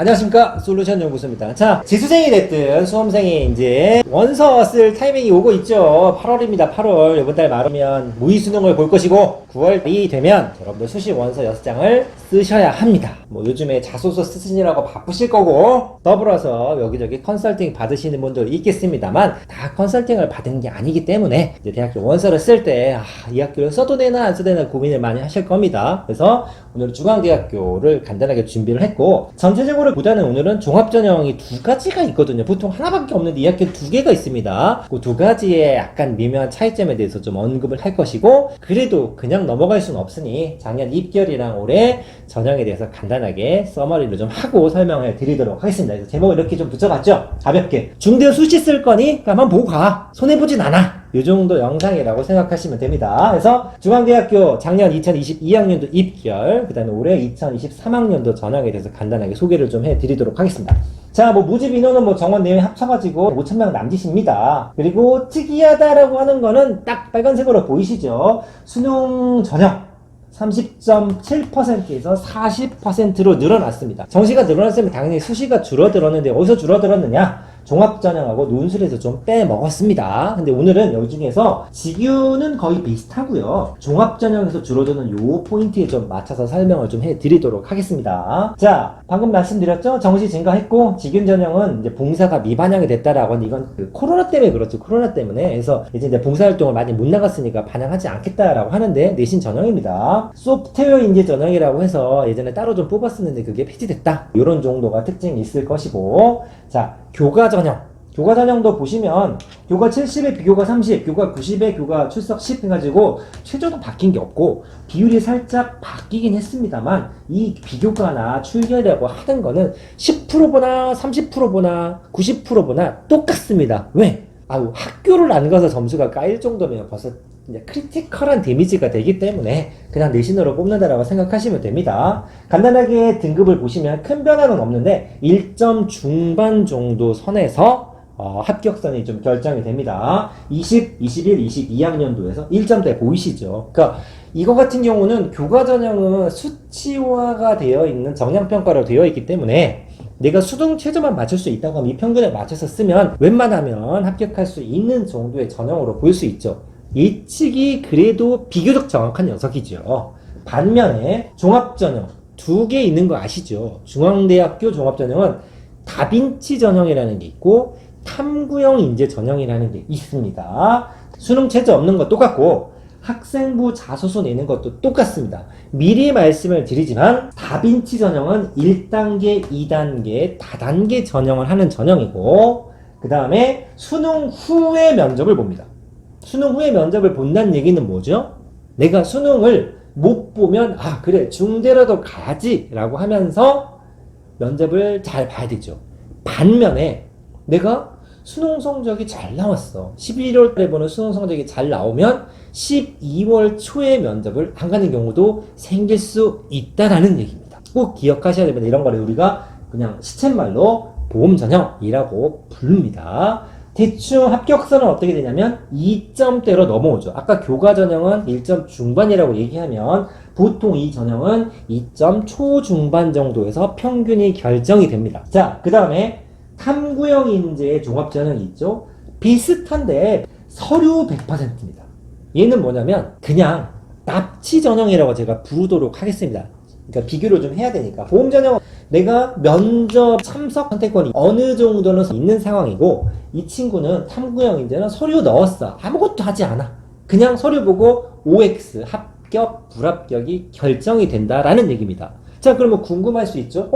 안녕하십니까, 솔루션 연구소입니다. 자, 재수생이 됐든 수험생이 이제 원서 쓸 타이밍이 오고 있죠. 8월입니다. 8월. 이번 달 말하면 무의수능을 볼 것이고 9월이 되면 여러분들 수시 원서 6장을 쓰셔야 합니다. 뭐 요즘에 자소서 쓰시느라고 바쁘실 거고, 더불어서 여기저기 컨설팅 받으시는 분들 있겠습니다만 다 컨설팅을 받은 게 아니기 때문에 이제 대학교 원서를 쓸 때 이 학교를 써도 되나 안 써도 되나 고민을 많이 하실 겁니다. 그래서 오늘 중앙대학교를 간단하게 준비를 했고, 전체적으로 보다는 오늘은 종합전형이 두 가지가 있거든요. 보통 하나밖에 없는데 이 학교는 두 개가 있습니다. 그 두 가지의 약간 미묘한 차이점에 대해서 좀 언급을 할 것이고, 그래도 그냥 넘어갈 수는 없으니 작년 입결이랑 올해 전형에 대해서 간단하게 서머리를 좀 하고 설명을 드리도록 하겠습니다. 그래서 제목을 이렇게 좀 붙여봤죠. 가볍게 중대 수시 쓸 거니 한번 보고 가, 손해보진 않아, 이 정도 영상이라고 생각하시면 됩니다. 그래서 중앙대학교 작년 2022학년도 입결, 그 다음에 올해 2023학년도 전형에 대해서 간단하게 소개를 좀 해드리도록 하겠습니다. 자, 뭐 모집 인원은 뭐 정원 내외 합쳐가지고 5,000명 남짓입니다. 그리고 특이하다라고 하는 거는 딱 빨간색으로 보이시죠? 수능 전형 30.7%에서 40%로 늘어났습니다. 정시가 늘어났으면 당연히 수시가 줄어들었는데 어디서 줄어들었느냐? 종합전형하고 논술에서 좀 빼먹었습니다. 근데 오늘은 여기 중에서 직유는 거의 비슷하고요. 종합전형에서 줄어드는 요 포인트에 좀 맞춰서 설명을 좀 해드리도록 하겠습니다. 자, 방금 말씀드렸죠? 정시 증가했고 직윤전형은 이제 봉사가 미반영이 됐다라고 하는데 이건 그 코로나 때문에 그렇죠. 코로나 때문에. 그래서 이제 봉사활동을 많이 못 나갔으니까 반영하지 않겠다라고 하는데 내신 전형입니다. 소프트웨어 인재 전형이라고 해서 예전에 따로 좀 뽑았었는데 그게 폐지됐다, 이런 정도가 특징이 있을 것이고, 자, 교과 전형. 교과 전형도 보시면 교과 70에 비교과 30, 교과 90에 교과 출석 10 해가지고 최저도 바뀐 게 없고 비율이 살짝 바뀌긴 했습니다만 이 비교과나 출결이라고 하는 거는 10% 보나 30% 보나 90% 보나 똑같습니다. 왜? 학교를 안 가서 점수가 까일 정도면 벌써 이제 크리티컬한 데미지가 되기 때문에 그냥 내신으로 뽑는다라고 생각하시면 됩니다. 간단하게 등급을 보시면 큰 변화는 없는데 1점 중반 정도 선에서 합격선이 좀 결정이 됩니다. 20, 21, 22학년도에서 1점대 보이시죠? 그러니까 이거 같은 경우는 교과 전형은 수치화가 되어 있는 정량평가로 되어 있기 때문에 내가 수능 최저만 맞출 수 있다고 하면 이 평균에 맞춰서 쓰면 웬만하면 합격할 수 있는 정도의 전형으로 볼 수 있죠. 예측이 그래도 비교적 정확한 녀석이죠. 반면에 종합전형 두 개 있는 거 아시죠? 중앙대학교 종합전형은 다빈치 전형이라는 게 있고 탐구형 인재 전형이라는 게 있습니다. 수능 최저 없는 거 똑같고 학생부 자소서 내는 것도 똑같습니다. 미리 말씀을 드리지만 다빈치 전형은 1단계, 2단계, 다단계 전형을 하는 전형이고, 그 다음에 수능 후에 면접을 봅니다. 수능 후에 면접을 본다는 얘기는 뭐죠? 내가 수능을 못 보면 그래 중대라도 가야지 라고 하면서 면접을 잘 봐야 되죠. 반면에 내가 수능 성적이 잘 나왔어, 11월에 보는 수능 성적이 잘 나오면 12월 초에 면접을 안 가는 경우도 생길 수 있다라는 얘기입니다. 꼭 기억하셔야 됩니다. 이런 거를 우리가 그냥 시쳇말로 보험전형이라고 부릅니다. 대충 합격선은 어떻게 되냐면 2점대로 넘어오죠. 아까 교과 전형은 1점 중반이라고 얘기하면 보통 이 전형은 2점 초중반 정도에서 평균이 결정이 됩니다. 자, 그 다음에 탐구형 인재의 종합전형이 있죠. 비슷한데 서류 100%입니다. 얘는 뭐냐면 그냥 납치 전형이라고 제가 부르도록 하겠습니다. 그러니까 비교를 좀 해야 되니까. 보험 전형은 내가 면접 참석 선택권이 어느 정도는 있는 상황이고, 이 친구는 탐구형 인재는 서류 넣었어, 아무것도 하지 않아, 그냥 서류 보고 OX 합격 불합격이 결정이 된다라는 얘기입니다. 자, 그러면 궁금할 수 있죠.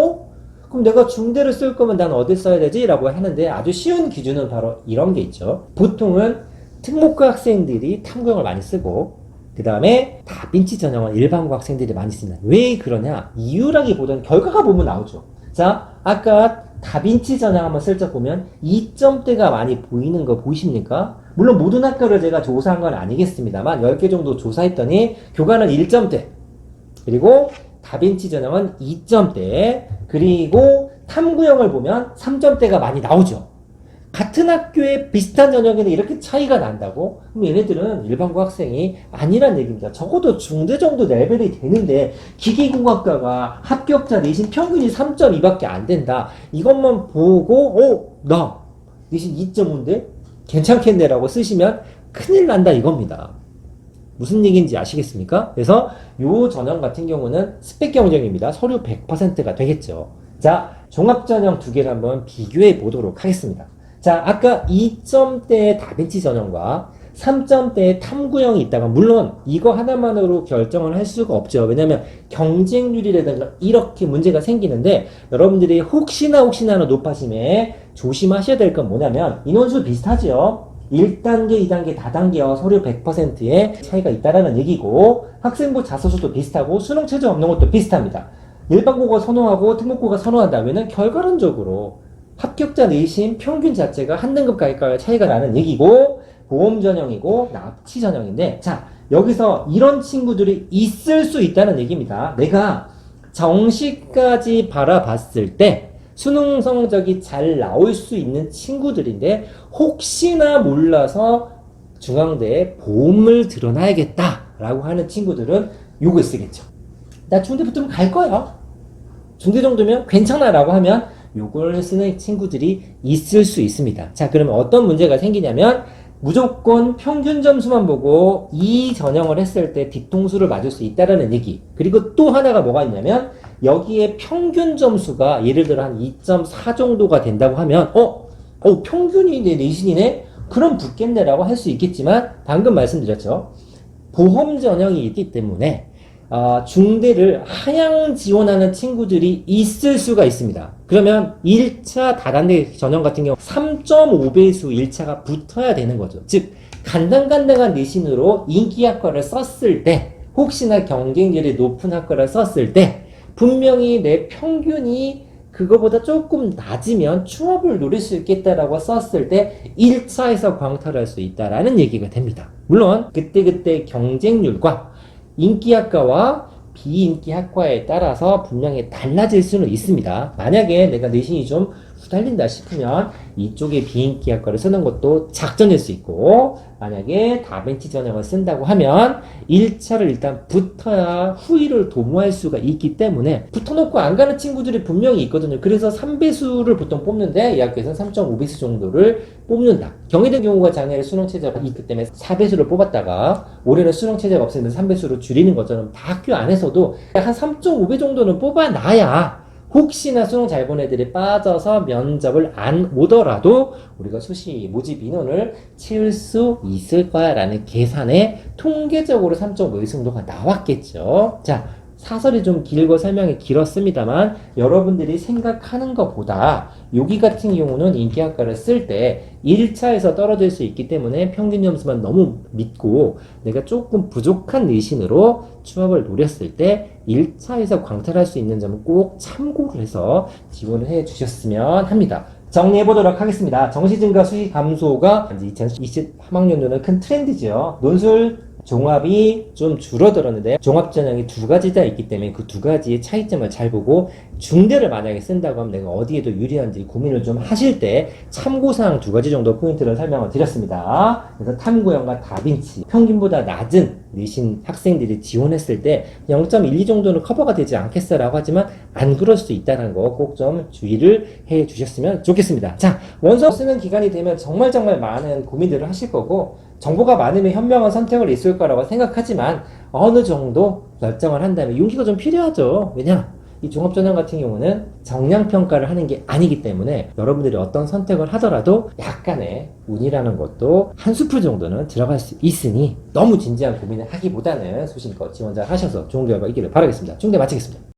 그럼 내가 중대를 쓸 거면 난 어디 써야 되지? 라고 하는데 아주 쉬운 기준은 바로 이런 게 있죠. 보통은 특목고 학생들이 탐구형을 많이 쓰고, 그 다음에 다빈치 전형은 일반고 학생들이 많이 씁니다. 왜 그러냐? 이유라기보다는 결과가 보면 나오죠. 자, 아까 다빈치 전형 한번 슬쩍 보면 2점대가 많이 보이는 거 보이십니까? 물론 모든 학교를 제가 조사한 건 아니겠습니다만 10개 정도 조사했더니 교과는 1점대, 그리고 다빈치 전형은 2점대, 그리고 탐구형을 보면 3점대가 많이 나오죠. 같은 학교에 비슷한 전형에는 이렇게 차이가 난다고? 그럼 얘네들은 일반고 학생이 아니란 얘기입니다. 적어도 중대 정도 레벨이 되는데 기계공학과가 합격자 내신 평균이 3.2밖에 안 된다. 이것만 보고 나 내신 2.5인데 괜찮겠네라고 쓰시면 큰일 난다 이겁니다. 무슨 얘기인지 아시겠습니까? 그래서 요 전형 같은 경우는 스펙 경쟁입니다. 서류 100%가 되겠죠. 자, 종합전형 두 개를 한번 비교해 보도록 하겠습니다. 자, 아까 2점대의 다빈치 전형과 3점대의 탐구형이 있다가 물론 이거 하나만으로 결정을 할 수가 없죠. 왜냐하면 경쟁률이라든가 이렇게 문제가 생기는데 여러분들이 혹시나 높아심에 조심하셔야 될 건 뭐냐면 인원수 비슷하죠. 1단계, 2단계, 다단계와 서류 100%의 차이가 있다라는 얘기고 학생부 자소서도 비슷하고 수능 최저 없는 것도 비슷합니다. 일반고가 선호하고 특목고가 선호한다면은 결과론적으로 합격자 내신 평균 자체가 한 등급 가격과 차이가 나는 얘기고 보험 전형이고 납치 전형인데 자 여기서 이런 친구들이 있을 수 있다는 얘기입니다. 내가 정시까지 바라봤을 때 수능 성적이 잘 나올 수 있는 친구들인데 혹시나 몰라서 중앙대에 보험을 들어놔야겠다라고 하는 친구들은 요거 쓰겠죠. 나 중대 붙으면 갈 거야. 중대 정도면 괜찮아 라고 하면 요걸 쓰는 친구들이 있을 수 있습니다. 자, 그러면 어떤 문제가 생기냐면 무조건 평균 점수만 보고 이 전형을 했을 때 뒤통수를 맞을 수 있다라는 얘기. 그리고 또 하나가 뭐가 있냐면 여기에 평균 점수가 예를 들어 한 2.4 정도가 된다고 하면 평균이 내 내신이네? 그럼 붙겠네라고 할 수 있겠지만 방금 말씀드렸죠. 보험 전형이 있기 때문에 중대를 하향 지원하는 친구들이 있을 수가 있습니다. 그러면 1차 다단계 전형 같은 경우 3.5배수 1차가 붙어야 되는 거죠. 즉 간당간당한 내신으로 인기학과를 썼을 때 혹시나 경쟁률이 높은 학과를 썼을 때 분명히 내 평균이 그거보다 조금 낮으면 취업을 노릴 수 있겠다라고 썼을 때 1차에서 광탈할 수 있다라는 얘기가 됩니다. 물론 그때 경쟁률과 인기학과와 비인기학과에 따라서 분명히 달라질 수는 있습니다. 만약에 내가 내신이 좀 후달린다 싶으면 이쪽에 비인기학과를 쓰는 것도 작전일 수 있고 만약에 다벤치 전형을 쓴다고 하면 1차를 일단 붙어야 후위를 도모할 수가 있기 때문에 붙어놓고 안 가는 친구들이 분명히 있거든요. 그래서 3배수를 보통 뽑는데 이 학교에서는 3.5배수 정도를 뽑는다. 경희대 경우가 작년에 수능 최저가 있기 때문에 4배수를 뽑았다가 올해는 수능 최저가 없으면서 3배수로 줄이는 것처럼 다 학교 안에서도 한 3.5배 정도는 뽑아놔야 혹시나 수능 잘 본 애들이 빠져서 면접을 안 오더라도 우리가 수시 모집 인원을 채울 수 있을 거야 라는 계산에 통계적으로 3.5의 승도가 나왔겠죠. 자, 사설이 좀 길고 설명이 길었습니다만 여러분들이 생각하는 것보다 여기 같은 경우는 인기학과를 쓸 때 1차에서 떨어질 수 있기 때문에 평균 점수만 너무 믿고 내가 조금 부족한 내신으로 취업을 노렸을 때 1차에서 광탈할 수 있는 점은 꼭 참고를 해서 지원을 해 주셨으면 합니다. 정리해 보도록 하겠습니다. 정시 증가 수시 감소가 이제 2023학년도는 큰 트렌드죠. 논술 종합이 좀 줄어들었는데 종합 전형이 두 가지 다 있기 때문에 그 두 가지의 차이점을 잘 보고 중대를 만약에 쓴다고 하면 내가 어디에 더 유리한지 고민을 좀 하실 때 참고사항 두 가지 정도 포인트를 설명을 드렸습니다. 그래서 탐구형과 다빈치 평균보다 낮은 내신 학생들이 지원했을 때 0.12 정도는 커버가 되지 않겠어라고 하지만 안 그럴 수도 있다는 거 꼭 좀 주의를 해 주셨으면 좋겠습니다. 자, 원서 쓰는 기간이 되면 정말 많은 고민들을 하실 거고 정보가 많으면 현명한 선택을 있을 거라고 생각하지만 어느 정도 결정을 한다면 용기가 좀 필요하죠. 왜냐? 이 종합전형 같은 경우는 정량평가를 하는 게 아니기 때문에 여러분들이 어떤 선택을 하더라도 약간의 운이라는 것도 한 스푼 정도는 들어갈 수 있으니 너무 진지한 고민을 하기보다는 소신껏 지원자 하셔서 좋은 결과 있기를 바라겠습니다. 중대 마치겠습니다.